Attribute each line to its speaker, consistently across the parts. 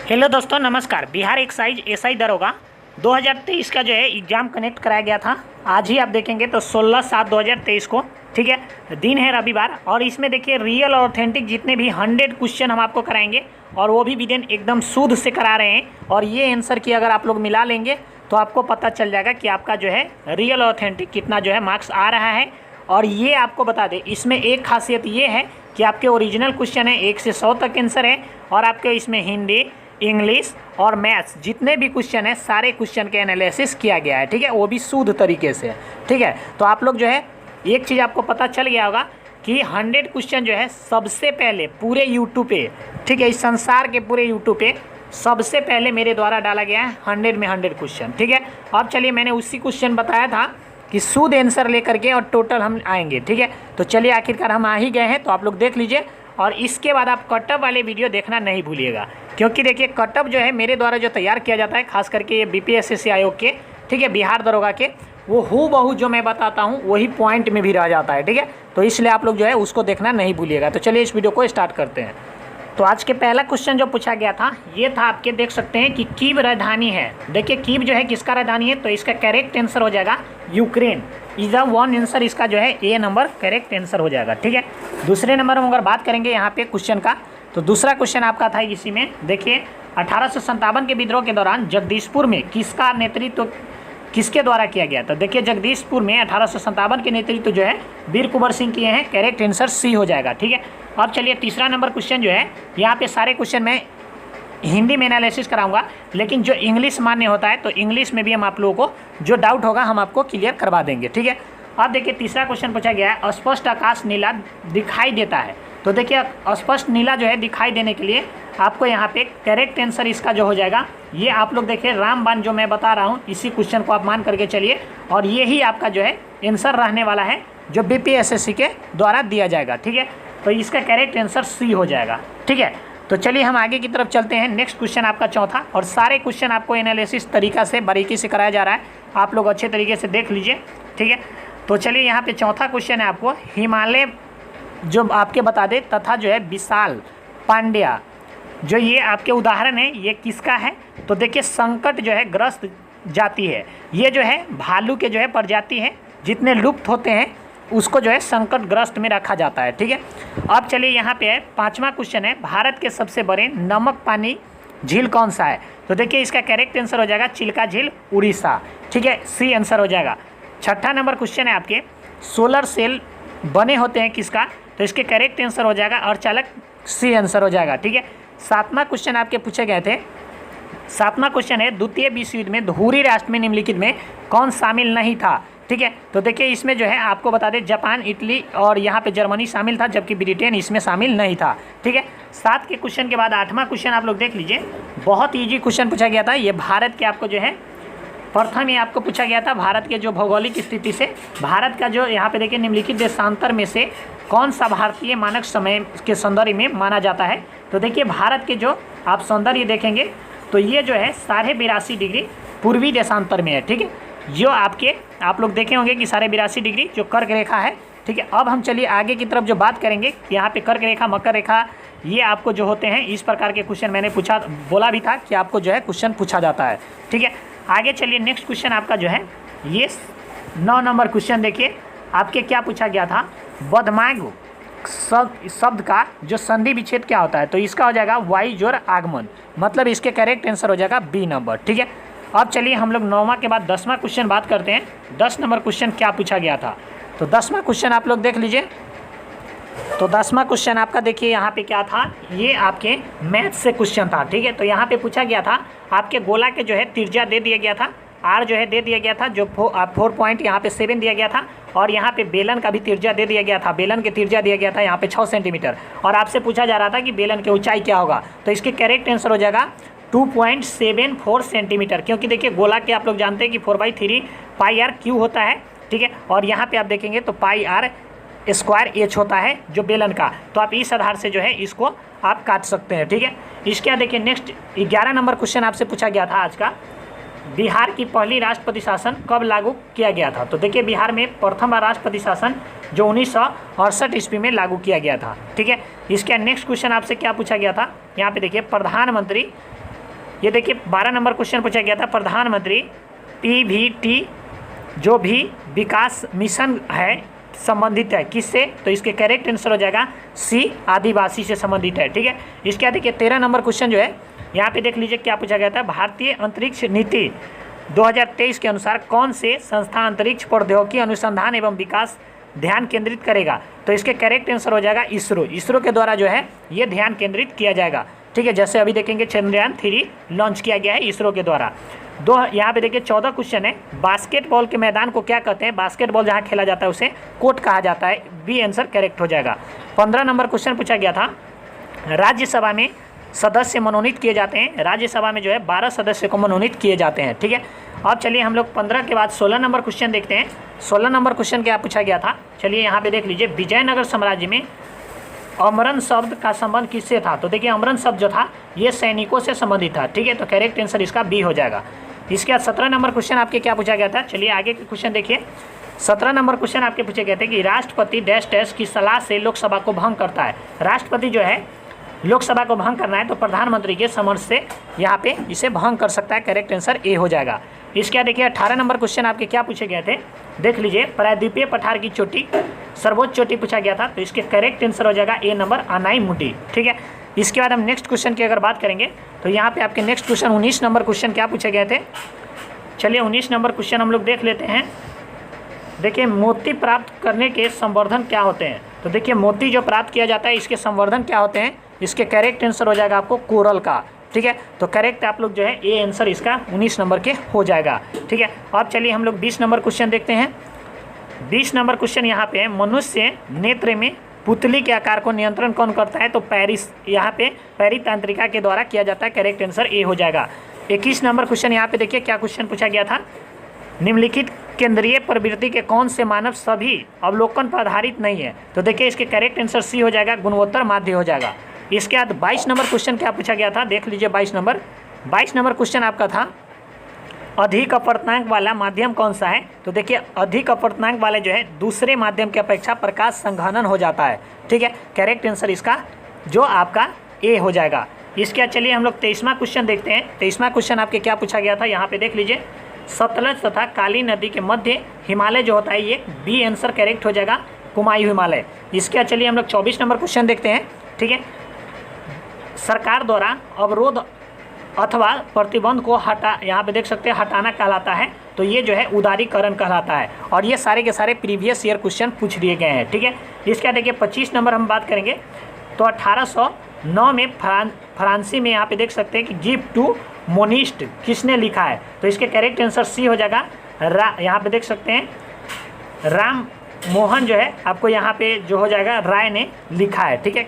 Speaker 1: Hello दोस्तों, नमस्कार। Bihar excise SI दरोगा 2023 का जो है एग्ज़ाम कनेक्ट कराया गया था। आज ही आप देखेंगे तो 16/7/2023 को, ठीक है, दिन है रविवार। और इसमें देखिए रियल और ऑथेंटिक जितने भी 100 क्वेश्चन हम आपको कराएंगे और वो भी विदिन एकदम शुद्ध से करा रहे हैं। और ये आंसर की अगर आप लोग मिला लेंगे तो आपको पता चल जाएगा कि आपका जो है रियल और ऑथेंटिक कितना जो है मार्क्स आ रहा है। और ये आपको बता दें, इसमें एक खासियत ये है कि आपके ओरिजिनल क्वेश्चन है 1 से 100 तक आंसर है। और आपके इसमें हिंदी, इंग्लिश और मैथ्स जितने भी क्वेश्चन है सारे क्वेश्चन के एनालिसिस किया गया है, ठीक है, वो भी शुद्ध तरीके से, ठीक है। तो आप लोग जो है एक चीज़ आपको पता चल गया होगा कि 100 क्वेश्चन जो है सबसे पहले पूरे यूट्यूब पे, ठीक है, इस संसार के पूरे यूट्यूब पे सबसे पहले मेरे द्वारा डाला गया है 100 में 100 क्वेश्चन, ठीक है। अब चलिए, मैंने उसी क्वेश्चन बताया था कि शुद्ध आंसर लेकर के और टोटल हम आएंगे, ठीक है। तो चलिए, आखिरकार हम आ ही गए हैं, तो आप लोग देख लीजिए। और इसके बाद आप कटअप वाले वीडियो देखना नहीं भूलिएगा, क्योंकि देखिए कटअप जो है मेरे द्वारा जो तैयार किया जाता है, खास करके ये बीपीएससी आयोग के, ठीक है, बिहार दरोगा के, वो हूबहू जो मैं बताता हूँ वही पॉइंट में भी रह जाता है, ठीक है। तो इसलिए आप लोग जो है उसको देखना नहीं भूलिएगा। तो चलिए इस वीडियो को स्टार्ट करते हैं। तो आज के पहला क्वेश्चन जो पूछा गया था ये था, आपके देख सकते हैं कि कीव राजधानी है। देखिए कीव जो है किसका राजधानी है, तो इसका करेक्ट आंसर हो जाएगा Ukraine. Is a one answer, इसका जो है ए नंबर करेक्ट आंसर हो जाएगा, ठीक है। दूसरे नंबर में अगर बात करेंगे यहाँ पे क्वेश्चन का, तो दूसरा क्वेश्चन आपका था इसी में, देखिए 1857 के विद्रोह के दौरान जगदीशपुर में किसका नेतृत्व किसके द्वारा किया गया। तो देखिए जगदीशपुर में 1857 के नेतृत्व जो है वीर कुंवर सिंह किए हैं। करेक्ट आंसर सी हो जाएगा, ठीक है। अब चलिए तीसरा नंबर क्वेश्चन जो है, यहाँ पे सारे क्वेश्चन मैं हिंदी में एनालिसिस कराऊंगा, लेकिन जो इंग्लिश मान्य होता है तो इंग्लिश में भी हम आप लोगों को जो डाउट होगा हम आपको क्लियर करवा देंगे, ठीक है। अब देखिए तीसरा क्वेश्चन पूछा गया है, अस्पष्ट आकाश नीला दिखाई देता है। तो देखिए अस्पष्ट नीला जो है दिखाई देने के लिए आपको यहाँ पे करेक्ट आंसर इसका जो हो जाएगा, ये आप लोग देखिए रामबाण जो मैं बता रहा हूँ, इसी क्वेश्चन को आप मान करके चलिए। और ये ही आपका जो है आंसर रहने वाला है जो बीपीएससी के द्वारा दिया जाएगा, ठीक है। तो इसका करेक्ट आंसर सी हो जाएगा, ठीक है। तो चलिए हम आगे की तरफ चलते हैं। नेक्स्ट क्वेश्चन आपका चौथा, और सारे क्वेश्चन आपको एनालिसिस तरीका से बारीकी से कराया जा रहा है, आप लोग अच्छे तरीके से देख लीजिए, ठीक है। तो चलिए यहाँ पे चौथा क्वेश्चन है आपको, हिमालय जो आपके बता दे तथा जो है विशाल पांड्या, जो ये आपके उदाहरण है, ये किसका है। तो देखिए संकट जो है ग्रस्त जाति है, ये जो है भालू के जो है प्रजाति है, जितने लुप्त होते हैं उसको जो है संकटग्रस्त में रखा जाता है, ठीक है। अब चलिए यहाँ पे है पांचवा क्वेश्चन है, भारत के सबसे बड़े नमक पानी झील कौन सा है। तो देखिए इसका करेक्ट आंसर हो जाएगा चिल्का झील, उड़ीसा, ठीक है, सी आंसर हो जाएगा। छठा नंबर क्वेश्चन है आपके, सोलर सेल बने होते हैं किसका। तो इसके करेक्ट आंसर हो जाएगा अर्धचालक, सी आंसर हो जाएगा, ठीक है। सातवां क्वेश्चन आपके पूछे गए थे, सातवां क्वेश्चन है, द्वितीय विश्व युद्ध में धुरी राष्ट्र में निम्नलिखित में कौन शामिल नहीं था, ठीक है। तो देखिए इसमें जो है आपको बता दें जापान, इटली और यहाँ पे जर्मनी शामिल था, जबकि ब्रिटेन इसमें शामिल नहीं था, ठीक है। 7 के क्वेश्चन के बाद 8वां क्वेश्चन आप लोग देख लीजिए, बहुत ईजी क्वेश्चन पूछा गया था। ये भारत के आपको जो है प्रथम ही आपको पूछा गया था, भारत के जो भौगोलिक स्थिति से भारत का जो यहाँ पे देखिए निम्नलिखित देशांतर में से कौन सा भारतीय मानक समय के सौंदर्य में माना जाता है। तो देखिए भारत के जो आप सौंदर्य देखेंगे तो ये जो है 82.5 डिग्री पूर्वी देशांतर में है, ठीक है। जो आपके आप लोग देखे होंगे कि 82.5 डिग्री जो कर्क रेखा है, ठीक है। अब हम चलिए आगे की तरफ जो बात करेंगे, यहाँ पे कर्क रेखा, मकर रेखा, ये आपको जो होते हैं इस प्रकार के क्वेश्चन मैंने बोला भी था कि आपको जो है क्वेश्चन पूछा जाता है, ठीक है। आगे चलिए नेक्स्ट क्वेश्चन आपका जो है ये 9 नंबर क्वेश्चन देखिए, आपके क्या पूछा गया था, बदमागु शब्द का जो संधि विच्छेद क्या होता है। तो इसका हो जाएगा वाई जोर आगमन, मतलब इसके करेक्ट आंसर हो जाएगा बी नंबर, ठीक है। अब चलिए हम लोग 9वां के बाद 10वां क्वेश्चन बात करते हैं। 10 नंबर क्वेश्चन क्या पूछा गया था। तो 10वां क्वेश्चन आप लोग देख लीजिए। तो 10वां क्वेश्चन आपका देखिए यहाँ पे क्या था, ये आपके मैथ से क्वेश्चन था, ठीक है। तो यहाँ पे पूछा गया था आपके गोला के जो है त्रिज्या दे दिया गया था, आर जो है दे दिया गया था, जो 4 पॉइंट यहाँ पे 7 दिया गया था। और यहाँ पे बेलन का भी त्रिज्या दे दिया गया था, बेलन के त्रिज्या दिया गया था यहाँ पे 6 सेंटीमीटर। और आपसे पूछा जा रहा था कि बेलन की ऊंचाई क्या होगा। तो इसके करेक्ट आंसर हो जाएगा 2.74 सेंटीमीटर, क्योंकि देखिए गोला के आप लोग जानते हैं कि 4/3 पाई आर क्यू होता है, ठीक है। और यहाँ पे आप देखेंगे तो पाई आर स्क्वायर एच होता है जो बेलन का। तो आप इस आधार से जो है इसको आप काट सकते हैं, ठीक है। इसके बाद देखिए नेक्स्ट 11 नंबर क्वेश्चन आपसे पूछा गया था आज का, बिहार की पहली राष्ट्रपति शासन कब लागू किया गया था। तो देखिए बिहार में प्रथम राष्ट्रपति शासन जो 1968 ईस्वी में लागू किया गया था, ठीक है। इसके नेक्स्ट क्वेश्चन आपसे क्या पूछा गया था, यहाँ पे देखिए प्रधानमंत्री ये देखिए 12 नंबर क्वेश्चन पूछा गया था, प्रधानमंत्री PVT जो भी विकास मिशन है संबंधित है किससे, तो इसके करेक्ट आंसर हो जाएगा सी, आदिवासी से संबंधित है। ठीक है, इसके बाद देखिए 13 नंबर क्वेश्चन जो है यहाँ पे देख लीजिए क्या पूछा गया था, भारतीय अंतरिक्ष नीति 2023 के अनुसार कौन से संस्था अंतरिक्ष प्रौद्योगिकी अनुसंधान एवं विकास ध्यान केंद्रित करेगा, तो इसके करेक्ट आंसर हो जाएगा इसरो। इसरो के द्वारा जो है ये ध्यान केंद्रित किया जाएगा। ठीक है, जैसे अभी देखेंगे चंद्रयान 3 लॉन्च किया गया है इसरो के द्वारा। यहाँ पे देखिए 14 क्वेश्चन है, बास्केटबॉल के मैदान को क्या कहते हैं, बास्केटबॉल जहाँ खेला जाता है उसे कोर्ट कहा जाता है, बी आंसर करेक्ट हो जाएगा। 15 नंबर क्वेश्चन पूछा गया था, राज्यसभा में सदस्य मनोनीत किए जाते हैं, राज्यसभा में जो है 12 सदस्य को मनोनीत किए जाते हैं। ठीक है, अब चलिए हम लोग 15 के बाद 16 नंबर क्वेश्चन देखते हैं। 16 नंबर क्वेश्चन क्या पूछा गया था, चलिए यहाँ पे देख लीजिए, विजयनगर साम्राज्य में अमरन शब्द का संबंध किससे था, तो देखिए अमरन शब्द जो था ये सैनिकों से संबंधित था। ठीक है, तो करेक्ट आंसर इसका बी हो जाएगा। इसके बाद 17 नंबर क्वेश्चन आपके क्या पूछा गया था, चलिए आगे के क्वेश्चन देखिए। 17 नंबर क्वेश्चन आपके पूछे गए थे कि राष्ट्रपति डैश डैश की सलाह से लोकसभा को भंग करता है, राष्ट्रपति जो है लोकसभा को भंग करना है तो प्रधानमंत्री के समझ से यहाँ पे इसे भंग कर सकता है, करेक्ट आंसर ए हो जाएगा। इसके बाद देखिए 18 नंबर क्वेश्चन आपके क्या पूछे गए थे, देख लीजिए, प्रायद्वीपीय पठार की चोटी सर्वोच्च चोटी पूछा गया था, तो इसके करेक्ट आंसर हो जाएगा ए नंबर, अनाईमुडी। ठीक है, इसके बाद हम नेक्स्ट क्वेश्चन की अगर बात करेंगे तो यहाँ पे आपके नेक्स्ट क्वेश्चन 19 नंबर क्वेश्चन क्या पूछे गए थे, चलिए 19 नंबर क्वेश्चन हम लोग देख लेते हैं। देखिए मोती प्राप्त करने के संवर्धन क्या होते हैं, तो देखिए मोती जो प्राप्त किया जाता है इसके संवर्धन क्या होते हैं, इसके करेक्ट आंसर हो जाएगा आपको कोरल का। ठीक है, तो करेक्ट आप लोग जो है ए आंसर इसका 19 नंबर के हो जाएगा। ठीक है, अब चलिए हम लोग 20 नंबर क्वेश्चन देखते हैं। 20 नंबर क्वेश्चन यहाँ पे, मनुष्य नेत्र में पुतली के आकार को नियंत्रण कौन करता है, तो पैरिस, यहाँ पे पैरितंत्रिका के द्वारा किया जाता है, करेक्ट आंसर ए हो जाएगा। 21 नंबर क्वेश्चन यहाँ पे देखिए क्या क्वेश्चन पूछा गया था, निम्नलिखित केंद्रीय प्रवृत्ति के कौन से मानव सभी अवलोकन पर आधारित नहीं है, तो देखिए इसके करेक्ट आंसर सी हो जाएगा, गुणवत्तर माध्य हो जाएगा। इसके बाद 22 नंबर क्वेश्चन क्या पूछा गया था, देख लीजिए 22 नंबर क्वेश्चन आपका था, अधिक अपर्तनांक वाला माध्यम कौन सा है, तो देखिए अधिक अपर्तनांक वाले जो है दूसरे माध्यम की अपेक्षा प्रकाश संघनन हो जाता है। ठीक है, करेक्ट आंसर इसका जो आपका ए हो जाएगा। इसके बाद चलिए हम लोग 23वां क्वेश्चन देखते हैं। 23वां क्वेश्चन आपके क्या पूछा गया था, यहाँ पे देख लीजिए, सतलज तथा काली नदी के मध्य हिमालय जो होता है ये बी आंसर करेक्ट हो जाएगा, कुमायूं हिमालय। इसके बाद चलिए हम लोग 24 नंबर क्वेश्चन देखते हैं। ठीक है, सरकार द्वारा अवरोध अथवा प्रतिबंध को यहाँ पे देख सकते हैं हटाना कहलाता है, तो ये जो है उदारीकरण कहलाता है, और ये सारे के सारे प्रीवियस ईयर क्वेश्चन पूछ दिए गए हैं। ठीक है, इसका देखिए 25 नंबर हम बात करेंगे, तो 1809 में फ्रांसी में यहाँ पे देख सकते हैं कि गिफ्ट टू मोनिस्ट किसने लिखा है, तो इसके करेक्ट आंसर सी हो जाएगा, यहाँ पे देख सकते हैं राम मोहन जो है आपको यहाँ पे जो हो जाएगा राय ने लिखा है। ठीक है,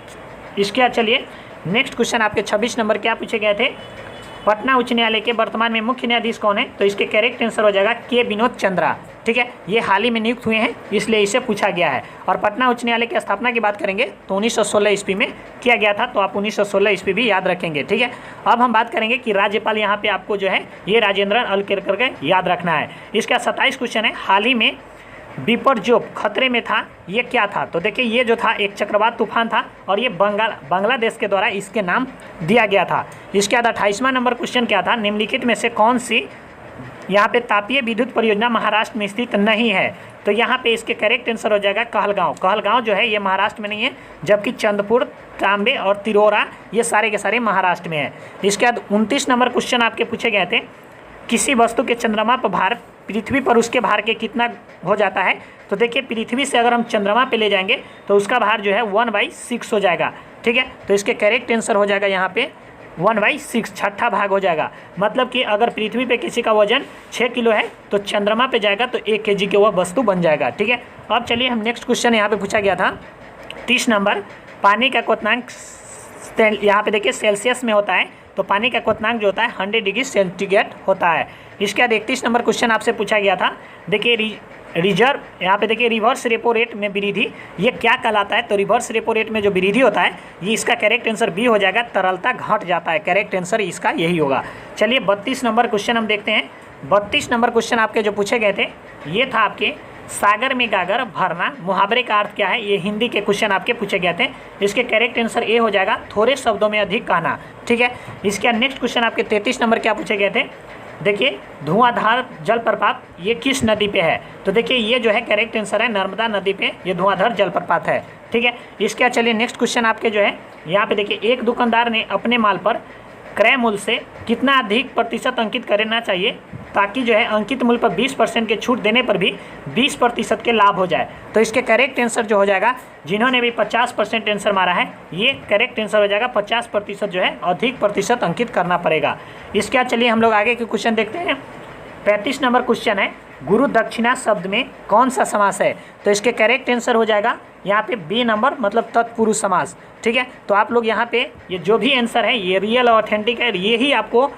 Speaker 1: इसके बाद चलिए नेक्स्ट क्वेश्चन आपके 26 नंबर क्या पूछे गए थे, पटना उच्च न्यायालय के वर्तमान में मुख्य न्यायाधीश कौन है, तो इसके करेक्ट आंसर हो जाएगा के विनोद चंद्रा। ठीक है, ये हाल ही में नियुक्त हुए हैं इसलिए इसे पूछा गया है। और पटना उच्च न्यायालय की स्थापना की बात करेंगे तो 1916 ईस्वी में किया गया था, तो आप 1916 ईस्वी भी याद रखेंगे। ठीक है, अब हम बात करेंगे कि राज्यपाल यहाँ पे आपको जो है ये राजेंद्रन अलकेरकर के याद रखना है। इसका 27 क्वेश्चन है, हाल ही में बिपरजोय खतरे में था, ये क्या था, तो देखिए ये जो था एक चक्रवात तूफान था और ये बांग्लादेश के द्वारा इसके नाम दिया गया था। इसके बाद 28वां नंबर क्वेश्चन क्या था, निम्नलिखित में से कौन सी यहाँ पे तापीय विद्युत परियोजना महाराष्ट्र में स्थित नहीं है, तो यहाँ पे इसके करेक्ट आंसर हो जाएगा कहलगांव। कहलगांव जो है ये महाराष्ट्र में नहीं है, जबकि चंद्रपुर, तांबे और तिरोरा ये सारे के सारे महाराष्ट्र में है। इसके बाद 29 नंबर क्वेश्चन आपके पूछे गए थे, किसी वस्तु के चंद्रमा पर भार पृथ्वी पर उसके भार के कितना हो जाता है, तो देखिए पृथ्वी से अगर हम चंद्रमा पे ले जाएंगे तो उसका भार जो है 1/6 हो जाएगा। ठीक है, तो इसके करेक्ट आंसर हो जाएगा यहाँ पे 1/6, छठा भाग हो जाएगा। मतलब कि अगर पृथ्वी पे किसी का वजन 6 किलो है तो चंद्रमा पे जाएगा तो 1 kg के वह वस्तु बन जाएगा। ठीक है, अब चलिए हम नेक्स्ट क्वेश्चन यहाँ पे पूछा गया था 30 नंबर, पानी का क्वथनांक यहाँ पे देखिए सेल्सियस में होता है, तो पानी का क्वथनांक जो होता है 100 डिग्री सेंटीग्रेड होता है। इसके बाद 31 नंबर क्वेश्चन आपसे पूछा गया था, देखिए रिजर्व यहाँ पे देखिए रिवर्स रेपो रेट में वृद्धि ये क्या कहलाता है, तो रिवर्स रेपो रेट में जो वृद्धि होता है ये इसका करेक्ट आंसर बी हो जाएगा, तरलता घट जाता है, करेक्ट आंसर इसका यही होगा। चलिए 32 नंबर क्वेश्चन हम देखते हैं। 32 नंबर क्वेश्चन आपके जो पूछे गए थे ये था आपके सागर में गागर भरना, मुहावरे का अर्थ क्या है, ये हिंदी के क्वेश्चन आपके पूछे गए थे। इसके करेक्ट आंसर ए हो जाएगा, थोड़े शब्दों में अधिक कहना, ठीक है। इसके नेक्स्ट क्वेश्चन आपके 33 नंबर क्या पूछे गए थे, देखिए धुआंधार जलप्रपात ये किस नदी पे है, तो देखिए ये जो है करेक्ट आंसर है नर्मदा नदी पे ये धुआंधार जलप्रपात है, ठीक है। इसके चलिए नेक्स्ट क्वेश्चन आपके जो है यहाँ पे देखिए, एक दुकानदार ने अपने माल पर क्रय मूल्य से कितना अधिक प्रतिशत अंकित करना चाहिए ताकि जो है अंकित मूल्य पर 20% के छूट देने पर भी 20% के लाभ हो जाए। तो इसके करेक्ट आंसर जो हो जाएगा, जिन्होंने भी 50% आंसर मारा है ये करेक्ट आंसर हो जाएगा, 50% जो है अधिक प्रतिशत अंकित करना पड़ेगा। इसके चलिए हम लोग आगे के क्वेश्चन देखते हैं। 35 नंबर क्वेश्चन है, गुरु दक्षिणा शब्द में कौन सा समास है, तो इसके करेक्ट आंसर हो जाएगा यहाँ पे बी नंबर, मतलब तत्पुरुष समास, ठीक है। तो आप लोग यहाँ पे ये जो भी आंसर है ये रियल और ऑथेंटिक है, ये ही आपको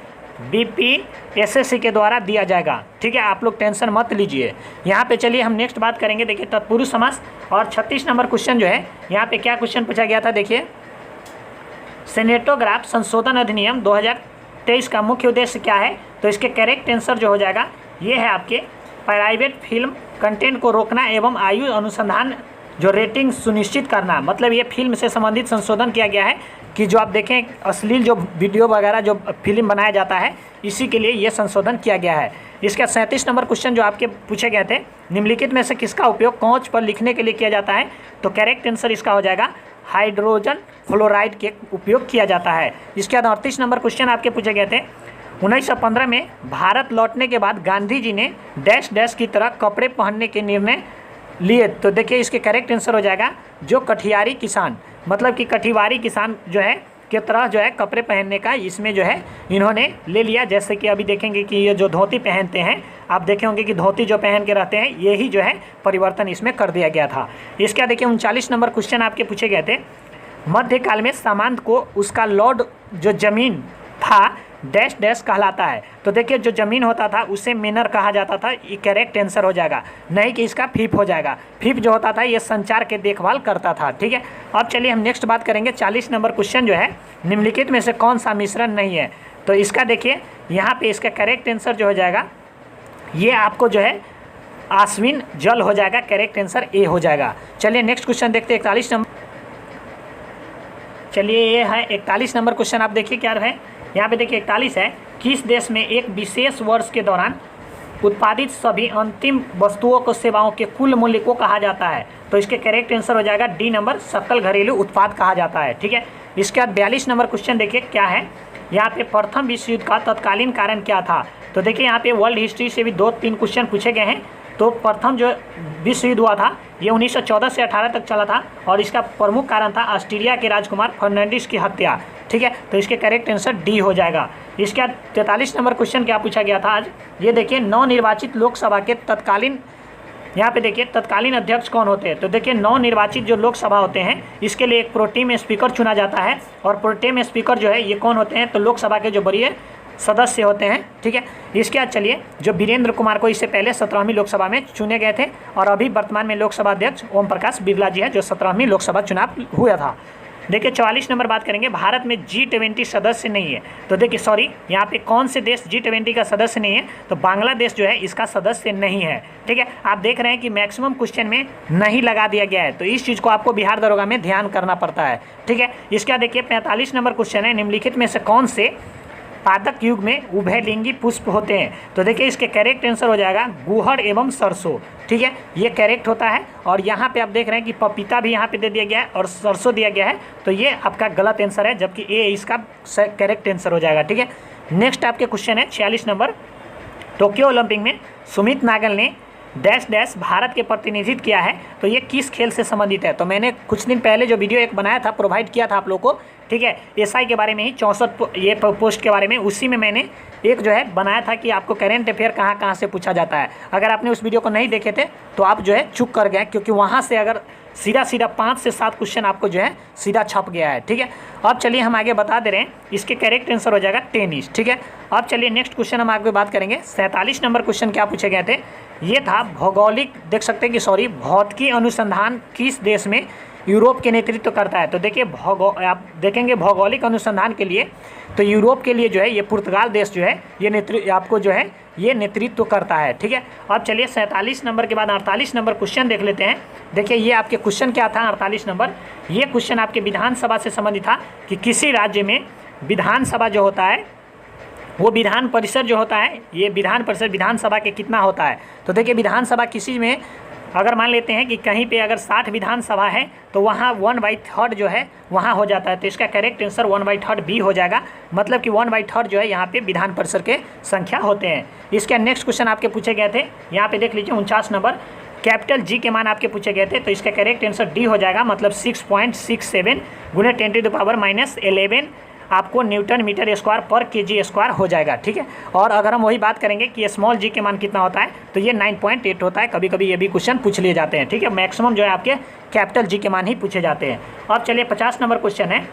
Speaker 1: BPSSC के द्वारा दिया जाएगा, ठीक है। आप लोग टेंशन मत लीजिए। यहाँ पे चलिए हम नेक्स्ट बात करेंगे, देखिए तत्पुरुष समास। और 36 नंबर क्वेश्चन जो है यहाँ पे क्या क्वेश्चन पूछा गया था, देखिए सेनेटोग्राफ संशोधन अधिनियम 2023 का मुख्य उद्देश्य क्या है, तो इसके करेक्ट आंसर जो हो जाएगा ये है आपके प्राइवेट फिल्म कंटेंट को रोकना एवं आयु अनुसंधान जो रेटिंग सुनिश्चित करना, मतलब ये फिल्म से संबंधित संशोधन किया गया है कि जो आप देखें अश्लील जो वीडियो वगैरह जो फिल्म बनाया जाता है इसी के लिए ये संशोधन किया गया है। इसका 37 नंबर क्वेश्चन जो आपके पूछे गए थे, निम्नलिखित में से किसका उपयोग कांच पर लिखने के लिए किया जाता है, तो करेक्ट आंसर इसका हो जाएगा हाइड्रोजन फ्लोराइड के उपयोग किया जाता है। इसके बाद 38 नंबर क्वेश्चन आपके पूछे गए थे, 1915 में भारत लौटने के बाद गांधी जी ने डैश डैश की तरह कपड़े पहनने के निर्णय लिए, तो देखिए इसके करेक्ट आंसर हो जाएगा जो कठियारी किसान, मतलब कि कठिवारी किसान जो है के तरह जो है कपड़े पहनने का इसमें जो है इन्होंने ले लिया। जैसे कि अभी देखेंगे कि ये जो धोती पहनते हैं, आप देखे होंगे कि धोती जो पहन के रहते हैं यही जो है परिवर्तन इसमें कर दिया गया था। इसका देखिए 39 नंबर क्वेश्चन आपके पूछे गए थे, मध्यकाल में सामंत को उसका लॉर्ड जो जमीन था डैश डैश कहलाता है, तो देखिए जो ज़मीन होता था उसे मेनर कहा जाता था, ये करेक्ट आंसर हो जाएगा, नहीं कि इसका फीफ हो जाएगा। फीफ जो होता था ये संचार के देखभाल करता था, ठीक है। अब चलिए हम नेक्स्ट बात करेंगे, 40 नंबर क्वेश्चन जो है, निम्नलिखित में से कौन सा मिश्रण नहीं है, तो इसका देखिए यहाँ पे इसका करेक्ट आंसर जो हो जाएगा ये आपको जो है आश्विन जल हो जाएगा, करेक्ट आंसर ए हो जाएगा। चलिए नेक्स्ट क्वेश्चन देखते हैं 41 नंबर। चलिए ये है 41 नंबर क्वेश्चन, आप देखिए क्या है यहाँ पे, देखिए 41 है, किस देश में एक विशेष वर्ष के दौरान उत्पादित सभी अंतिम वस्तुओं को सेवाओं के कुल मूल्य को कहा जाता है, तो इसके करेक्ट आंसर हो जाएगा डी नंबर, सकल घरेलू उत्पाद कहा जाता है, ठीक है। इसके बाद 42 नंबर क्वेश्चन देखिए क्या है, यहाँ पे प्रथम विश्व युद्ध का तत्कालीन कारण क्या था, तो देखिए यहाँ पे वर्ल्ड हिस्ट्री से भी 2-3 क्वेश्चन पूछे गए हैं। तो प्रथम जो विश्व युद्ध हुआ था ये 1914 से 18 तक चला था और इसका प्रमुख कारण था ऑस्ट्रेलिया के राजकुमार फर्नांडिस की हत्या, ठीक है। तो इसके करेक्ट आंसर डी हो जाएगा। इसके बाद 43 नंबर क्वेश्चन क्या पूछा गया था आज, ये देखिए नवनिर्वाचित लोकसभा के तत्कालीन, यहाँ पे देखिए तत्कालीन अध्यक्ष कौन होते हैं, तो देखिए नवनिर्वाचित जो लोकसभा होते हैं इसके लिए एक प्रोटेम स्पीकर चुना जाता है, और प्रोटेम स्पीकर जो है ये कौन होते हैं, तो लोकसभा के जो वरीय सदस्य होते हैं, ठीक है। इसके बाद चलिए जो वीरेंद्र कुमार को इससे पहले 17वीं लोकसभा में चुने गए थे, और अभी वर्तमान में लोकसभा अध्यक्ष ओम प्रकाश बिरला जी है जो 17वीं लोकसभा चुनाव हुआ था। देखिए 44 नंबर बात करेंगे, भारत में G20 सदस्य नहीं है, तो देखिए सॉरी यहाँ पे कौन से देश G20 का सदस्य नहीं है, तो बांग्लादेश जो है इसका सदस्य नहीं है, ठीक है। आप देख रहे हैं कि मैक्सिमम क्वेश्चन में नहीं लगा दिया गया है, तो इस चीज़ को आपको बिहार दरोगा में ध्यान करना पड़ता है, ठीक है। इसका देखिए 45 नंबर क्वेश्चन है, निम्नलिखित में से कौन से पादक युग में उभयलिंगी पुष्प होते हैं, तो देखिए इसके करेक्ट आंसर हो जाएगा गुहड़ एवं सरसों, ठीक है, ये करेक्ट होता है। और यहाँ पे आप देख रहे हैं कि पपीता भी यहाँ पे दे दिया गया है और सरसों दिया गया है, तो ये आपका गलत आंसर है, जबकि ए इसका करेक्ट आंसर हो जाएगा, ठीक है। नेक्स्ट आपके क्वेश्चन है 46 नंबर, टोक्यो ओलंपिक में सुमित नागल ने डैश डैश भारत के प्रतिनिधित्व किया है, तो ये किस खेल से संबंधित है, तो मैंने कुछ दिन पहले जो वीडियो एक बनाया था प्रोवाइड किया था आप लोग को, ठीक है, एसआई के बारे में ही 64 ये पोस्ट के बारे में, उसी में मैंने एक जो है बनाया था कि आपको करेंट अफेयर कहाँ कहाँ से पूछा जाता है। अगर आपने उस वीडियो को नहीं देखे थे तो आप जो है चूक कर गए, क्योंकि वहाँ से अगर सीधा 5 से 7 क्वेश्चन आपको जो है सीधा छप गया है, ठीक है। अब चलिए हम आगे बता दे रहे हैं, इसके करेक्ट आंसर हो जाएगा टेनिस, ठीक है। अब चलिए नेक्स्ट क्वेश्चन हम आगे बात करेंगे, 47 नंबर क्वेश्चन क्या पूछे गए थे, ये था भौगोलिक, देख सकते हैं कि सॉरी भौतिकी अनुसंधान किस देश में यूरोप के नेतृत्व करता है। तो देखिए आप देखेंगे भौगोलिक अनुसंधान के लिए तो यूरोप के लिए जो है ये पुर्तगाल देश जो है ये आपको जो है ये नेतृत्व करता है। ठीक है, अब चलिए 47 नंबर के बाद 48 नंबर क्वेश्चन देख लेते हैं। देखिए ये आपके क्वेश्चन क्या था 48 नंबर, ये क्वेश्चन आपके विधानसभा से संबंधित था कि किसी राज्य में विधानसभा जो होता है वो विधान परिषद जो होता है ये विधान परिषद विधानसभा के कितना होता है। तो देखिए विधानसभा किसी में अगर मान लेते हैं कि कहीं पे अगर 60 विधानसभा है तो वहाँ 1/3 जो है वहाँ हो जाता है। तो इसका करेक्ट आंसर 1/3 बी हो जाएगा, मतलब कि 1/3 जो है यहाँ पे विधान परिषद के संख्या होते हैं। इसके नेक्स्ट क्वेश्चन आपके पूछे गए थे, यहाँ पे देख लीजिए 49 नंबर, कैपिटल जी के मान आपके पूछे गए थे। तो इसका करेक्ट आंसर डी हो जाएगा, मतलब 6.67 गुणे 10⁻11 आपको न्यूटन मीटर स्क्वायर पर केजी स्क्वायर हो जाएगा। ठीक है, और अगर हम वही बात करेंगे कि स्मॉल जी के मान कितना होता है तो ये 9.8 होता है। कभी कभी ये भी क्वेश्चन पूछ लिए जाते हैं। ठीक है, मैक्सिमम जो है आपके कैपिटल जी के मान ही पूछे जाते हैं। अब चलिए 50 नंबर क्वेश्चन है,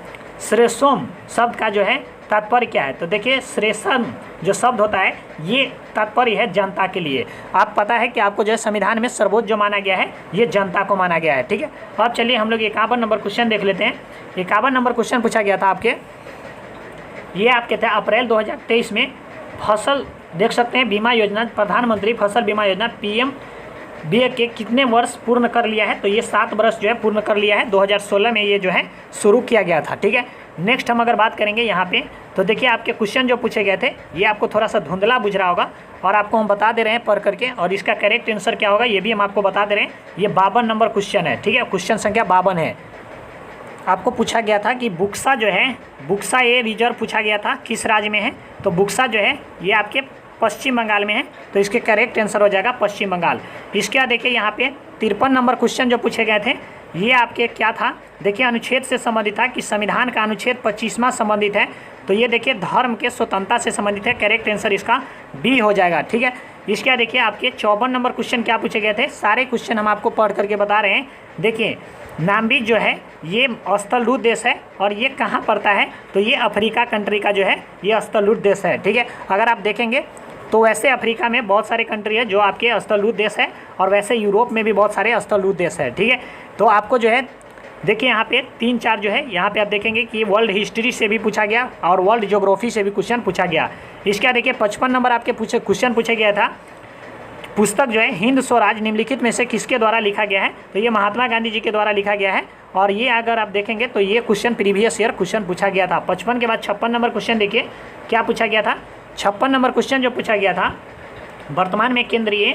Speaker 1: श्रेष्ठोम शब्द का जो है तात्पर्य क्या है। तो देखिए श्रेष्ठम जो शब्द होता है ये तात्पर्य है जनता के लिए। आप पता है कि आपको जो है संविधान में सर्वोच्च जो माना गया है ये जनता को माना गया है। ठीक है, अब चलिए हम लोग 51 नंबर क्वेश्चन देख लेते हैं। 51 नंबर क्वेश्चन पूछा गया था आपके, ये आपके थे अप्रैल 2023 में फसल देख सकते हैं बीमा योजना, प्रधानमंत्री फसल बीमा योजना PMBA के कितने वर्ष पूर्ण कर लिया है। तो ये 7 वर्ष जो है पूर्ण कर लिया है, 2016 में ये जो है शुरू किया गया था। ठीक है, नेक्स्ट हम अगर बात करेंगे यहाँ पे तो देखिए आपके क्वेश्चन जो पूछे गए थे ये आपको थोड़ा सा धुंधला बुझ रहा होगा और आपको हम बता दे रहे हैं पढ़ करके, और इसका करेक्ट आंसर क्या होगा ये भी हम आपको बता दे रहे हैं। ये 52 नंबर क्वेश्चन है। ठीक है, क्वेश्चन संख्या 52 है। आपको पूछा गया था कि बुक्सा जो है, बुक्सा ये रिजर्व पूछा गया था किस राज्य में है। तो बुक्सा जो है ये आपके पश्चिम बंगाल में है। तो इसके करेक्ट आंसर हो जाएगा पश्चिम बंगाल। इसके बाद देखिए यहाँ पे 53 नंबर क्वेश्चन जो पूछे गए थे ये आपके क्या था, देखिए अनुच्छेद से संबंधित था कि संविधान का अनुच्छेद 25वां संबंधित है। तो ये देखिए धर्म के स्वतंत्रता से संबंधित है, करेक्ट आंसर इसका बी हो जाएगा। ठीक है, इसके बाद देखिए आपके 54 नंबर क्वेश्चन क्या पूछे गए थे, सारे क्वेश्चन हम आपको पढ़ करके बता रहे हैं। देखिए नाम्बिक जो है ये स्थलरूप देश है और ये कहाँ पड़ता है, तो ये अफ्रीका कंट्री का जो है ये स्थलरूप देश है। ठीक है, अगर आप देखेंगे तो वैसे अफ्रीका में बहुत सारे कंट्री है जो आपके स्थलरूप देश है और वैसे यूरोप में भी बहुत सारे स्थलरूप देश है। ठीक है, तो आपको जो है देखिए यहाँ पे 3-4 जो है यहाँ पे आप देखेंगे कि वर्ल्ड हिस्ट्री से भी पूछा गया और वर्ल्ड ज्योग्राफी से भी क्वेश्चन पूछा गया। इसका देखिए 55 नंबर आपके क्वेश्चन पूछा गया था, पुस्तक जो है हिंद स्वराज निम्नलिखित में से किसके द्वारा लिखा गया है। तो ये महात्मा गांधी जी के द्वारा लिखा गया है और ये अगर आप देखेंगे तो ये क्वेश्चन प्रीवियस ईयर क्वेश्चन पूछा गया था। 55 के बाद 56 नंबर क्वेश्चन देखिए क्या पूछा गया था। 56 नंबर क्वेश्चन जो पूछा गया था, वर्तमान में केंद्रीय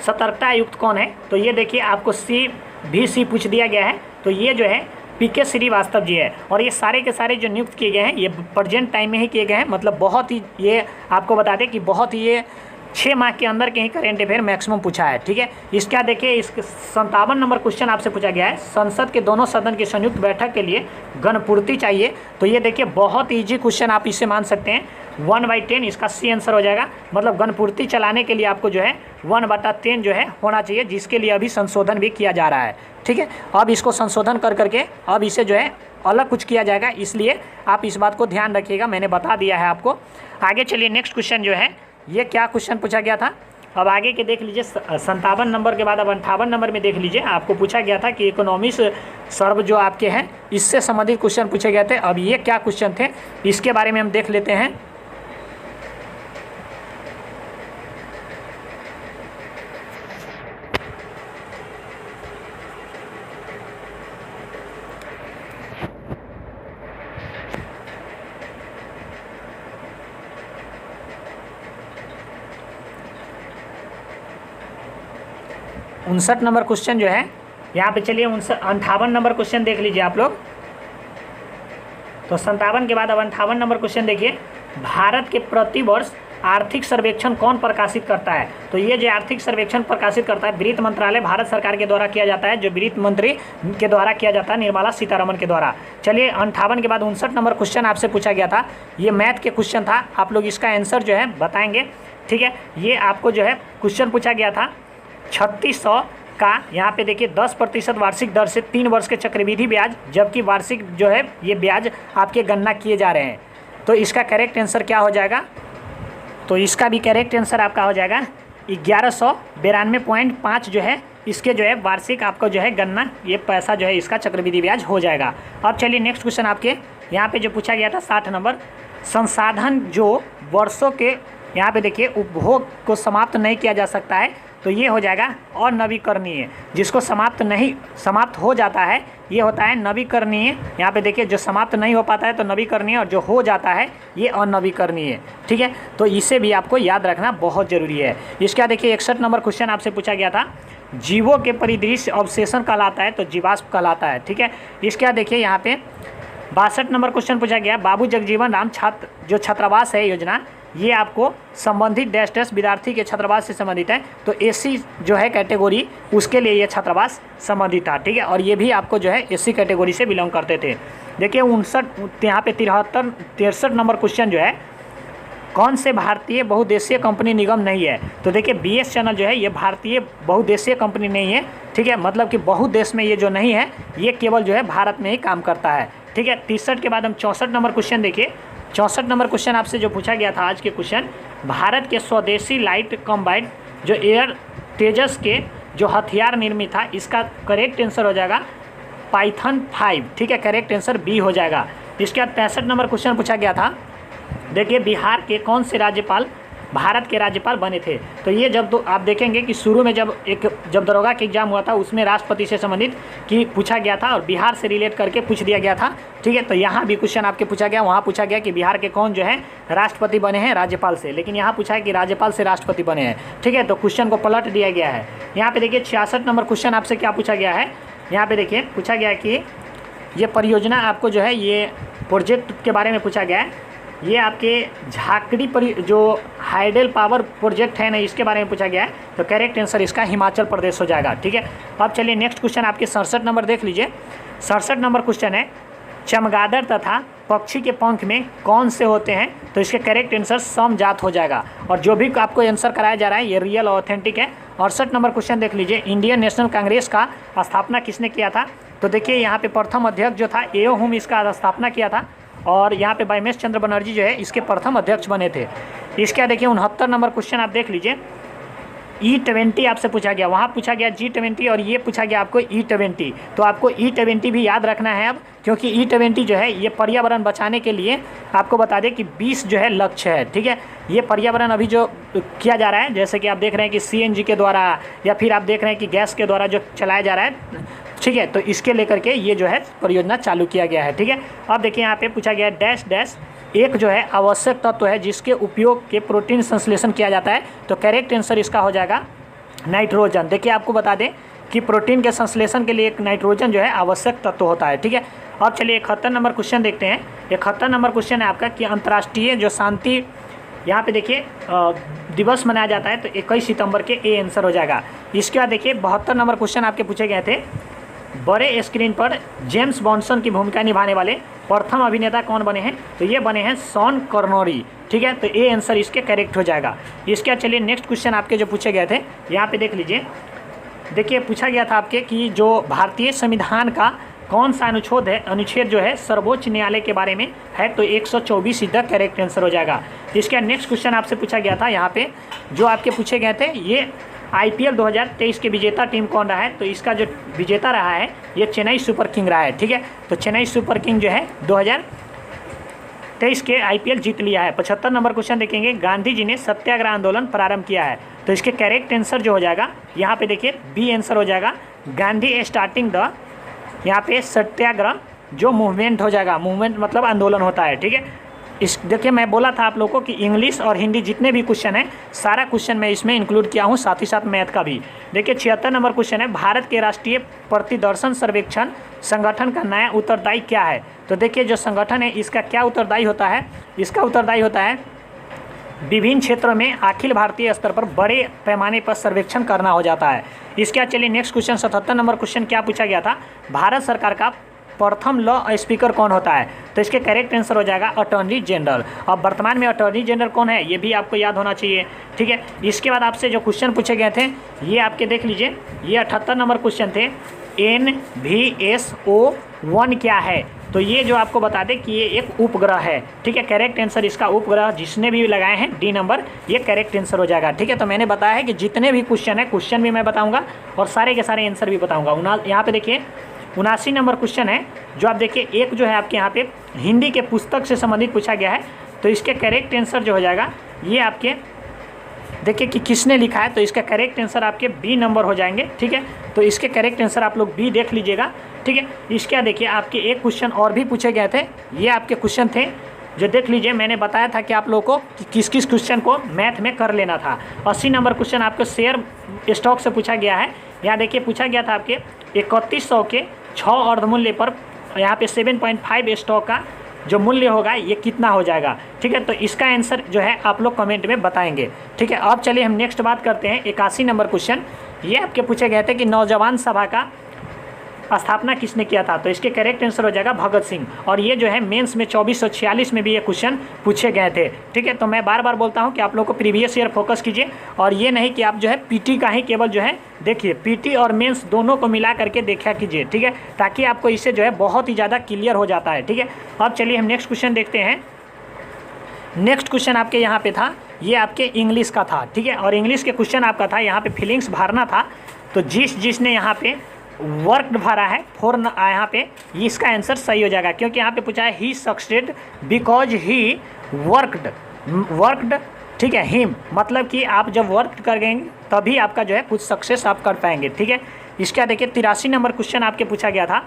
Speaker 1: सतर्कता आयुक्त कौन है। तो ये देखिए आपको सी पूछ दिया गया है। तो ये जो है PK श्रीवास्तव जी है और ये सारे के सारे जो नियुक्त किए गए हैं ये प्रेजेंट टाइम में ही किए गए हैं। मतलब बहुत ही ये आपको बता दें कि बहुत ही ये 6 माह के अंदर के ही करेंट अफेयर मैक्सिमम पूछा है। ठीक है, इसका देखिए इस 57 नंबर क्वेश्चन आपसे पूछा गया है, संसद के दोनों सदन की संयुक्त बैठक के लिए गणपूर्ति चाहिए। तो ये देखिए बहुत ईजी क्वेश्चन आप इसे मान सकते हैं, 1/10 इसका सी आंसर हो जाएगा। मतलब गणपूर्ति चलाने के लिए आपको जो है 1/10 जो है होना चाहिए, जिसके लिए अभी संशोधन भी किया जा रहा है। ठीक है, अब इसको संशोधन कर करके अब इसे जो है अलग कुछ किया जाएगा, इसलिए आप इस बात को ध्यान रखिएगा, मैंने बता दिया है आपको। आगे चलिए नेक्स्ट क्वेश्चन जो है ये क्या क्वेश्चन पूछा गया था। अब आगे के देख लीजिए 57 नंबर के बाद अब 58 नंबर में देख लीजिए आपको पूछा गया था कि इकोनॉमिक्स सर्व जो आपके हैं इससे संबंधित क्वेश्चन पूछे गए थे। अब ये क्या क्वेश्चन थे इसके बारे में हम देख लेते हैं। उनसठ नंबर क्वेश्चन जो है यहाँ पे चलिए 58 नंबर क्वेश्चन देख लीजिए आप लोग। तो 57 के बाद अब 58 नंबर क्वेश्चन देखिए, भारत के प्रतिवर्ष आर्थिक सर्वेक्षण कौन प्रकाशित करता है। तो ये जो आर्थिक सर्वेक्षण प्रकाशित करता है वित्त मंत्रालय भारत सरकार के द्वारा किया जाता है, जो वित्त मंत्री के द्वारा किया जाता है निर्मला सीतारमण के द्वारा। चलिए 58 के बाद 59 नंबर क्वेश्चन आपसे पूछा गया था, ये मैथ के क्वेश्चन था, आप लोग इसका आंसर जो है बताएंगे। ठीक है, ये आपको जो है क्वेश्चन पूछा गया था 3600 का, यहाँ पे देखिए 10% वार्षिक दर से 3 वर्ष के चक्रवृद्धि ब्याज, जबकि वार्षिक जो है ये ब्याज आपके गणना किए जा रहे हैं। तो इसका करेक्ट आंसर क्या हो जाएगा, तो इसका भी करेक्ट आंसर आपका हो जाएगा 1192.5 जो है इसके जो है वार्षिक आपको जो है गणना ये पैसा जो है इसका चक्रवृद्धि ब्याज हो जाएगा। अब चलिए नेक्स्ट क्वेश्चन आपके यहाँ पे जो पूछा गया था 60 नंबर, संसाधन जो वर्षों के यहाँ पे देखिए उपभोग को समाप्त नहीं किया जा सकता है तो ये हो जाएगा अनवीकरणीय। जिसको समाप्त हो जाता है ये होता है नवीकरणीय। यहाँ पे देखिए जो समाप्त नहीं हो पाता है तो नवीकरणीय, और जो हो जाता है ये अनवीकरणीय। ठीक है, तो इसे भी आपको याद रखना बहुत ज़रूरी है। इसका देखिए 61 नंबर क्वेश्चन आपसे पूछा गया था, जीवों के परिदृश्य अवशेषण कहलाता है तो जीवाश्म कहलाता है। ठीक है, इसका देखिए यहाँ पे 62 नंबर क्वेश्चन पूछा गया, बाबू जगजीवन राम जो छात्रावास है योजना, ये आपको संबंधित डैश डैश विद्यार्थी के छात्रावास से संबंधित है। तो एसी जो है कैटेगरी उसके लिए ये छात्रावास संबंधित था। ठीक है, और ये भी आपको जो है एसी कैटेगरी से बिलोंग करते थे। देखिए 59 यहाँ पे 63 नंबर क्वेश्चन जो है, कौन से भारतीय बहुउद्देशीय कंपनी निगम नहीं है। तो देखिए BSNL जो है ये भारतीय बहुउद्देशीय कंपनी नहीं है। ठीक है, मतलब कि बहुदेश में ये जो नहीं है, ये केवल जो है भारत में ही काम करता है। ठीक है, 63 के बाद हम 64 नंबर क्वेश्चन देखिए। 64 नंबर क्वेश्चन आपसे जो पूछा गया था आज के क्वेश्चन, भारत के स्वदेशी लाइट कॉम्बैट जो एयर तेजस के जो हथियार निर्मित था, इसका करेक्ट आंसर हो जाएगा पाइथन 5। ठीक है, करेक्ट आंसर बी हो जाएगा। इसके बाद 65 नंबर क्वेश्चन पूछा गया था, देखिए बिहार के कौन से राज्यपाल भारत के राज्यपाल बने थे। तो ये जब आप देखेंगे कि शुरू में जब दरोगा का एग्जाम हुआ था उसमें राष्ट्रपति से संबंधित कि पूछा गया था और बिहार से रिलेट करके पूछ दिया गया था। ठीक है, तो यहाँ भी क्वेश्चन आपके पूछा गया, वहाँ पूछा गया कि बिहार के कौन जो है राष्ट्रपति बने हैं राज्यपाल से, लेकिन यहाँ पूछा है कि राज्यपाल से राष्ट्रपति बने हैं। ठीक है, तो क्वेश्चन को पलट दिया गया है। यहाँ पे देखिए 66 नंबर क्वेश्चन आपसे क्या पूछा गया है, यहाँ पे देखिए पूछा गया कि ये परियोजना आपको जो है ये प्रोजेक्ट के बारे में पूछा गया है। ये आपके झाकड़ी जो हाइडल पावर प्रोजेक्ट है ना, इसके बारे में पूछा गया है। तो करेक्ट आंसर इसका हिमाचल प्रदेश हो जाएगा। ठीक है, अब चलिए नेक्स्ट क्वेश्चन आपके 67 नंबर देख लीजिए। 67 नंबर क्वेश्चन है, चमगादड़ तथा पक्षी के पंख में कौन से होते हैं। तो इसके करेक्ट आंसर समजात हो जाएगा। और जो भी आपको आंसर कराया जा रहा है ये रियल और ऑथेंटिक है। 68 नंबर क्वेश्चन देख लीजिए, इंडियन नेशनल कांग्रेस का स्थापना किसने किया था। तो देखिए यहाँ पे प्रथम अध्यक्ष जो था ए.ओ. हुम इसका स्थापना किया था, और यहाँ पे बैमेश चंद्र बनर्जी जो है इसके प्रथम अध्यक्ष बने थे। इसका देखिए 69 नंबर क्वेश्चन आप देख लीजिए, E20 आपसे पूछा गया, वहाँ पूछा गया G20 और ये पूछा गया आपको E20। तो आपको E20 भी याद रखना है अब, क्योंकि E20 जो है ये पर्यावरण बचाने के लिए आपको बता दें कि 20 जो है लक्ष्य है। ठीक है, ये पर्यावरण अभी जो किया जा रहा है, जैसे कि आप देख रहे हैं कि CNG के द्वारा या फिर आप देख रहे हैं कि गैस के द्वारा जो चलाया जा रहा है। ठीक है, तो इसके लेकर के ये जो है परियोजना चालू किया गया है। ठीक है, अब देखिए यहाँ पे पूछा गया है डैश डैश एक जो है आवश्यक तत्व है जिसके उपयोग के प्रोटीन संश्लेषण किया जाता है। तो करेक्ट आंसर इसका हो जाएगा नाइट्रोजन। देखिए आपको बता दें कि प्रोटीन के संश्लेषण के लिए एक नाइट्रोजन जो है आवश्यक तत्व होता है। ठीक है, अब चलिए 71 नंबर क्वेश्चन देखते हैं। 71 नंबर क्वेश्चन है आपका कि अंतर्राष्ट्रीय जो शांति यहाँ पे देखिए दिवस मनाया जाता है, तो 21 सितंबर के ए आंसर हो जाएगा। इसके बाद देखिए 72 नंबर क्वेश्चन आपके पूछे गए थे, बड़े स्क्रीन पर जेम्स बॉन्सन की भूमिका निभाने वाले प्रथम अभिनेता कौन बने हैं। तो ये बने हैं शॉन कॉर्नरी। ठीक है, तो ए आंसर इसके करेक्ट हो जाएगा। इसके चलिए नेक्स्ट क्वेश्चन आपके जो पूछे गए थे यहाँ पे देख लीजिए। देखिए पूछा गया था आपके कि जो भारतीय संविधान का कौन सा अनुच्छेद जो है सर्वोच्च न्यायालय के बारे में है। तो 124 सीधा करेक्ट आंसर हो जाएगा। इसका नेक्स्ट क्वेश्चन आपसे पूछा गया था, यहाँ पे जो आपके पूछे गए थे, ये IPL 2023 के विजेता टीम कौन रहा है। तो इसका जो विजेता रहा है ये चेन्नई सुपर किंग रहा है। ठीक है, तो चेन्नई सुपर किंग जो है 2023 के IPL जीत लिया है। 75 नंबर क्वेश्चन देखेंगे, गांधी जी ने सत्याग्रह आंदोलन प्रारंभ किया है। तो इसके करेक्ट आंसर जो हो जाएगा यहाँ पे देखिए बी आंसर हो जाएगा, गांधी स्टार्टिंग द यहाँ पे सत्याग्रह जो मूवमेंट हो जाएगा, मूवमेंट मतलब आंदोलन होता है। ठीक है, इस देखिए मैं बोला था आप लोगों को कि इंग्लिश और हिंदी जितने भी क्वेश्चन है सारा क्वेश्चन मैं इसमें इंक्लूड किया हूँ, साथ ही साथ मैथ का भी। देखिए 76 नंबर क्वेश्चन है, भारत के राष्ट्रीय प्रतिदर्शन सर्वेक्षण संगठन का नया उत्तरदायी क्या है। तो देखिए जो संगठन है इसका क्या उत्तरदायी होता है, इसका उत्तरदायी होता है विभिन्न क्षेत्रों में अखिल भारतीय स्तर पर बड़े पैमाने पर सर्वेक्षण करना हो जाता है। इसके चलिए नेक्स्ट क्वेश्चन 77 नंबर क्वेश्चन क्या पूछा गया था, भारत सरकार का प्रथम लॉ स्पीकर कौन होता है। तो इसके करेक्ट आंसर हो जाएगा अटॉर्नी जनरल। अब वर्तमान में अटॉर्नी जनरल कौन है ये भी आपको याद होना चाहिए। ठीक है, इसके बाद आपसे जो क्वेश्चन पूछे गए थे ये आपके देख लीजिए, ये 78 नंबर क्वेश्चन थे, NVSO1 क्या है। तो ये जो आपको बता दें कि ये एक उपग्रह है, ठीक है। करेक्ट आंसर इसका उपग्रह जिसने भी लगाए हैं डी नंबर, ये करेक्ट आंसर हो जाएगा, ठीक है। तो मैंने बताया है कि जितने भी क्वेश्चन है, क्वेश्चन भी मैं बताऊंगा और सारे के सारे आंसर भी बताऊंगा। यहाँ पे देखिए 79 नंबर क्वेश्चन है, जो आप देखिए एक जो है आपके यहाँ पे हिंदी के पुस्तक से संबंधित पूछा गया है। तो इसके करेक्ट आंसर जो हो जाएगा, ये आपके देखिए कि किसने लिखा है, तो इसका करेक्ट आंसर आपके बी नंबर हो जाएंगे, ठीक है। तो इसके करेक्ट आंसर आप लोग बी देख लीजिएगा, ठीक है। इसके देखिए आपके एक क्वेश्चन और भी पूछे गए थे, ये आपके क्वेश्चन थे जो देख लीजिए, मैंने बताया था कि आप लोगों को कि किस किस क्वेश्चन को मैथ में कर लेना था। 80 नंबर क्वेश्चन आपको शेयर स्टॉक से पूछा गया है। यहाँ देखिए पूछा गया था आपके 3100 के 6 अर्धमूल्य पर यहाँ पे 7.5 स्टॉक का जो मूल्य होगा ये कितना हो जाएगा, ठीक है। तो इसका आंसर जो है आप लोग कमेंट में बताएंगे, ठीक है। अब चलिए हम नेक्स्ट बात करते हैं। 81 नंबर क्वेश्चन, ये आपके पूछे गए थे कि नौजवान सभा का स्थापना किसने किया था, तो इसके करेक्ट आंसर हो जाएगा भगत सिंह। और ये जो है मेंस में 2446 में भी ये क्वेश्चन पूछे गए थे, ठीक है। तो मैं बार बार बोलता हूँ कि आप लोग को प्रीवियस ईयर फोकस कीजिए, और ये नहीं कि आप जो है पीटी का ही केवल जो है देखिए, पीटी और मेंस दोनों को मिला करके देखा कीजिए, ठीक है, ताकि आपको इससे जो है बहुत ही ज़्यादा क्लियर हो जाता है, ठीक है। अब चलिए हम नेक्स्ट क्वेश्चन देखते हैं। नेक्स्ट क्वेश्चन आपके यहाँ पे था, ये आपके इंग्लिश का था, ठीक है। और इंग्लिश के क्वेश्चन आपका था, यहाँ पे फीलिंग्स भरना था। तो जिसने यहाँ पे वर्कड भरा है फॉर यहाँ पे, इसका आंसर सही हो जाएगा, क्योंकि यहाँ पे पूछा है ही सक्सेड बिकॉज ही वर्कड, ठीक है, हिम, मतलब कि आप जब वर्क करेंगे तभी आपका जो है कुछ सक्सेस आप कर पाएंगे, ठीक है। इसका देखिए 83 नंबर क्वेश्चन आपके पूछा गया था।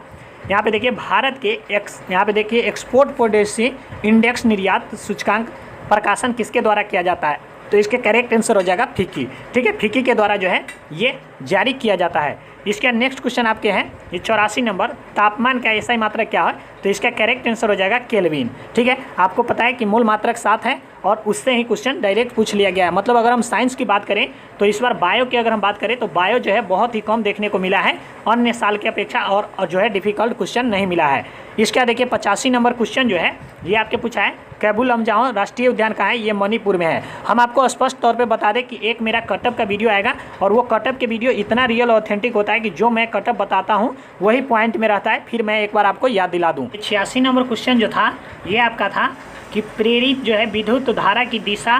Speaker 1: यहाँ पे देखिए भारत के यहाँ पे देखिए एक्सपोर्ट पॉलिसी इंडेक्स निर्यात सूचकांक प्रकाशन किसके द्वारा किया जाता है, तो इसके करेक्ट आंसर हो जाएगा फिक्की, ठीक है। फिक्की के द्वारा जो है ये जारी किया जाता है। इसका नेक्स्ट क्वेश्चन आपके हैं ये 84 नंबर, तापमान का ऐसा ही मात्रक क्या है, तो इसका करेक्ट आंसर हो जाएगा केल्विन, ठीक है। आपको पता है कि मूल मात्रक 7 है और उससे ही क्वेश्चन डायरेक्ट पूछ लिया गया है। मतलब अगर हम साइंस की बात करें तो इस बार बायो की अगर हम बात करें तो बायो जो है बहुत ही कम देखने को मिला है अन्य साल की अपेक्षा, और जो है डिफिकल्ट क्वेश्चन नहीं मिला है। इसका देखिए 85 नंबर क्वेश्चन जो है ये आपके पूछा है कैबुल लमजाओ राष्ट्रीय उद्यान कहाँ है, ये मणिपुर में है। हम आपको स्पष्ट तौर पे बता दें कि एक मेरा कटअप का वीडियो आएगा, और वो कटअप के वीडियो इतना रियल ऑथेंटिक होता है कि जो मैं कटअप बताता हूँ वही पॉइंट में रहता है। फिर मैं एक बार आपको याद दिला दूँ। 86 नंबर क्वेश्चन जो था ये आपका था कि प्रेरित जो है विद्युत धारा की दिशा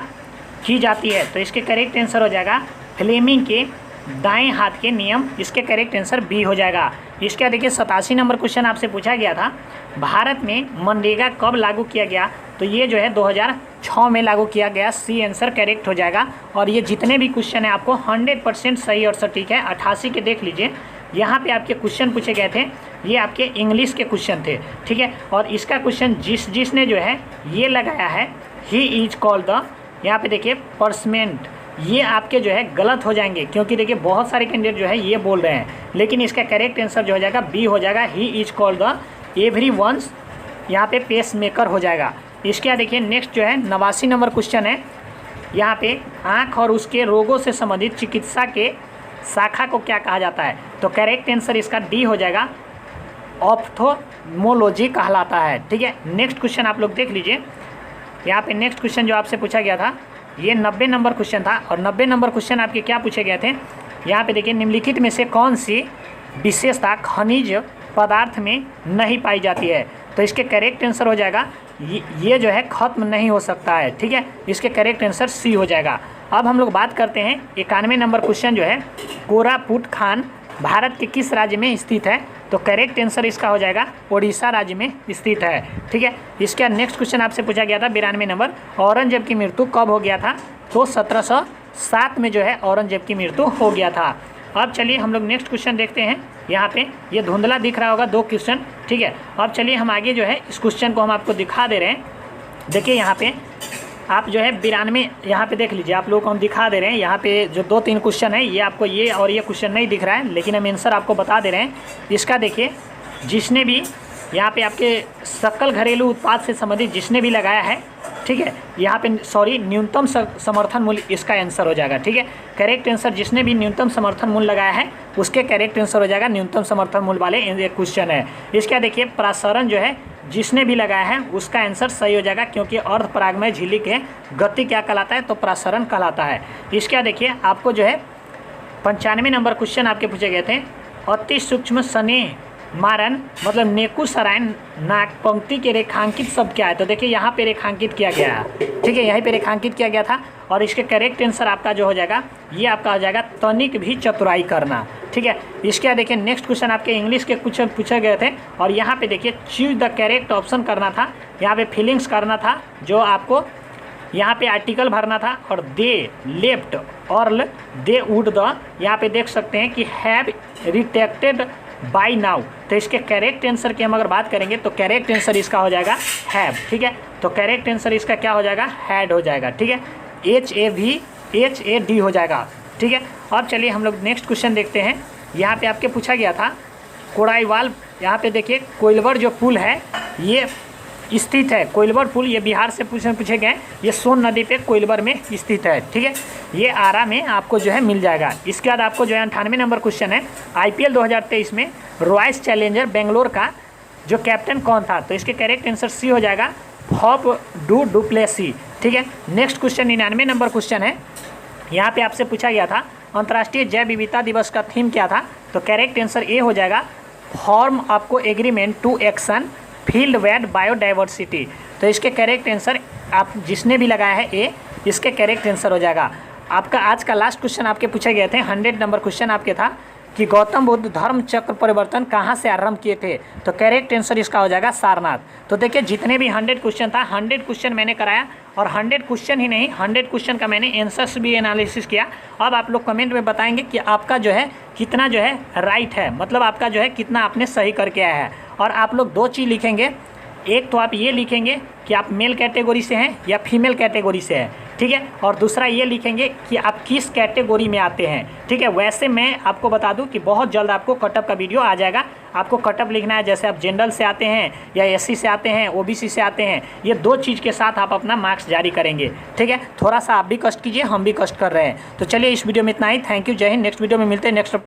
Speaker 1: की जाती है, तो इसके करेक्ट आंसर हो जाएगा फ्लेमिंग के दाएं हाथ के नियम, इसके करेक्ट आंसर बी हो जाएगा। इसका देखिए 87 नंबर क्वेश्चन आपसे पूछा गया था भारत में मनरेगा कब लागू किया गया, तो ये जो है 2006 में लागू किया गया, सी आंसर करेक्ट हो जाएगा। और ये जितने भी क्वेश्चन है आपको 100% सही और सटीक है। 88 के देख लीजिए, यहाँ पे आपके क्वेश्चन पूछे गए थे, ये आपके इंग्लिश के क्वेश्चन थे, ठीक है। और इसका क्वेश्चन जिसने जो है ये लगाया है ही इज कॉल्ड द, यहाँ पे देखिए पर्समेंट, ये आपके जो है गलत हो जाएंगे, क्योंकि देखिए बहुत सारे कैंडिडेट जो है ये बोल रहे हैं, लेकिन इसका करेक्ट आंसर जो हो जाएगा बी हो जाएगा, he is called the every once, यहाँ पे पेस मेकर हो जाएगा। इसके देखिए नेक्स्ट जो है 89 नंबर क्वेश्चन है, यहाँ पे आँख और उसके रोगों से संबंधित चिकित्सा के शाखा को क्या कहा जाता है, तो करेक्ट आंसर इसका डी हो जाएगा, ऑप्थोमोलॉजी कहलाता है, ठीक है। नेक्स्ट क्वेश्चन आप लोग देख लीजिए, यहाँ पे नेक्स्ट क्वेश्चन जो आपसे पूछा गया था ये 90 नंबर क्वेश्चन था, और 90 नंबर क्वेश्चन आपके क्या पूछे गए थे, यहाँ पे देखिए निम्नलिखित में से कौन सी विशेषता खनिज पदार्थ में नहीं पाई जाती है, तो इसके करेक्ट आंसर हो जाएगा ये जो है खत्म नहीं हो सकता है, ठीक है। इसके करेक्ट आंसर सी हो जाएगा। अब हम लोग बात करते हैं 91 नंबर क्वेश्चन जो है कोरापुट खान भारत के किस राज्य में स्थित है, तो करेक्ट आंसर इसका हो जाएगा उड़ीसा राज्य में स्थित है, ठीक है। इसका नेक्स्ट क्वेश्चन आपसे पूछा गया था 92 नंबर, औरंगजेब की मृत्यु कब हो गया था, तो 1707 में जो है औरंगजेब की मृत्यु हो गया था। अब चलिए हम लोग नेक्स्ट क्वेश्चन देखते हैं। यहाँ पे ये धुंधला दिख रहा होगा 2 क्वेश्चन, ठीक है। अब चलिए हम आगे जो है इस क्वेश्चन को हम आपको दिखा दे रहे हैं। देखिए यहाँ पे आप जो है 92 यहाँ पे देख लीजिए, आप लोगों को हम दिखा दे रहे हैं। यहाँ पे जो 2-3 क्वेश्चन है ये आपको ये और ये क्वेश्चन नहीं दिख रहा है, लेकिन हम आंसर आपको बता दे रहे हैं। इसका देखिए जिसने भी यहाँ पे आपके सकल घरेलू उत्पाद से संबंधित जिसने भी लगाया है, ठीक है, यहाँ पे सॉरी न्यूनतम समर्थन मूल्य इसका आंसर हो जाएगा, ठीक है। करेक्ट आंसर जिसने भी न्यूनतम समर्थन मूल्य लगाया है उसके करेक्ट आंसर हो जाएगा न्यूनतम समर्थन मूल्य वाले क्वेश्चन है। इसका देखिए प्रसारण जो है जिसने भी लगाया है उसका आंसर सही हो जाएगा, क्योंकि अर्ध परागमय झिल्ली के गति क्या कहलाता है, तो प्रसारण कहलाता है। इसका देखिए आपको जो है 95 नंबर क्वेश्चन आपके पूछे गए थे, अति सूक्ष्म स्नेह मारन मतलब नेकु सरायन नाक पंक्ति के रेखांकित शब्द क्या है? तो देखिए यहाँ पे रेखांकित किया गया है, ठीक है, यहीं पे रेखांकित किया गया था। और इसके करेक्ट आंसर आपका जो हो जाएगा ये आपका हो जाएगा तनिक भी चतुराई करना, ठीक है। इसके बाद देखिए नेक्स्ट क्वेश्चन आपके इंग्लिश के कुछ पूछे गए थे और यहाँ पे देखिए चूज द करेक्ट ऑप्शन करना था, यहाँ पे फीलिंग्स करना था, जो आपको यहाँ पे आर्टिकल भरना था और दे लेफ्ट और दे वुड द यहाँ पे देख सकते हैं कि हैव रिटेक्टेड बाय नाउ। तो इसके करेक्ट आंसर की हम अगर बात करेंगे तो करेक्ट आंसर इसका हो जाएगा हैव, ठीक है। तो करेक्ट आंसर इसका क्या हो जाएगा? हैड हो जाएगा, ठीक है। HAVHAD हो जाएगा, ठीक है। और चलिए हम लोग नेक्स्ट क्वेश्चन देखते हैं। यहाँ पे आपके पूछा गया था कोड़ाईवाल, यहाँ पे देखिए कोइलवर जो पुल है ये स्थित है। कोइलवर पुल ये बिहार से पूछे गए, ये सोन नदी पे कोइलवर में स्थित है, ठीक है। ये आरा में आपको जो है मिल जाएगा। इसके बाद आपको जो है 98 नंबर क्वेश्चन है, IPL 2023 में रॉयल्स चैलेंजर बेंगलोर का जो कैप्टन कौन था? तो इसके करेक्ट आंसर सी हो जाएगा फॉप डू प्लेसी, ठीक है। नेक्स्ट क्वेश्चन 99 नंबर क्वेश्चन है, यहाँ पे आपसे पूछा गया था अंतर्राष्ट्रीय जैव विविधता दिवस का थीम क्या था? तो करेक्ट आंसर ए हो जाएगा फॉर्म आपको agreement to action field wade biodiversity. तो इसके करेक्ट आंसर आप जिसने भी लगाया है ए, इसके करेक्ट आंसर हो जाएगा। आपका आज का लास्ट क्वेश्चन आपके पूछे गए थे, 100 नंबर क्वेश्चन आपके था कि गौतम बुद्ध धर्म चक्र परिवर्तन कहाँ से आरंभ किए थे? तो करेक्ट आंसर इसका हो जाएगा सारनाथ। तो देखिए जितने भी 100 क्वेश्चन था 100 क्वेश्चन मैंने कराया और 100 क्वेश्चन ही नहीं 100 क्वेश्चन का मैंने आंसर्स भी एनालिसिस किया। अब आप लोग कमेंट में बताएंगे कि आपका जो है कितना जो है राइट है, मतलब आपका जो है कितना आपने सही करके आया है। और आप लोग दो चीज़ लिखेंगे, एक तो आप ये लिखेंगे कि आप मेल कैटेगरी से हैं या फीमेल कैटेगरी से हैं, ठीक है। और दूसरा ये लिखेंगे कि आप किस कैटेगरी में आते हैं, ठीक है। वैसे मैं आपको बता दूं कि बहुत जल्द आपको कटअप का वीडियो आ जाएगा। आपको कटअप लिखना है, जैसे आप जनरल से आते हैं या SC से आते हैं, OBC से आते हैं, ये दो चीज़ के साथ आप अपना मार्क्स जारी करेंगे, ठीक है। थोड़ा सा आप भी कष्ट कीजिए, हम भी कष्ट कर रहे हैं। तो चलिए इस वीडियो में इतना ही। थैंक यू, जय हिंद। नेक्स्ट वीडियो में मिलते हैं नेक्स्ट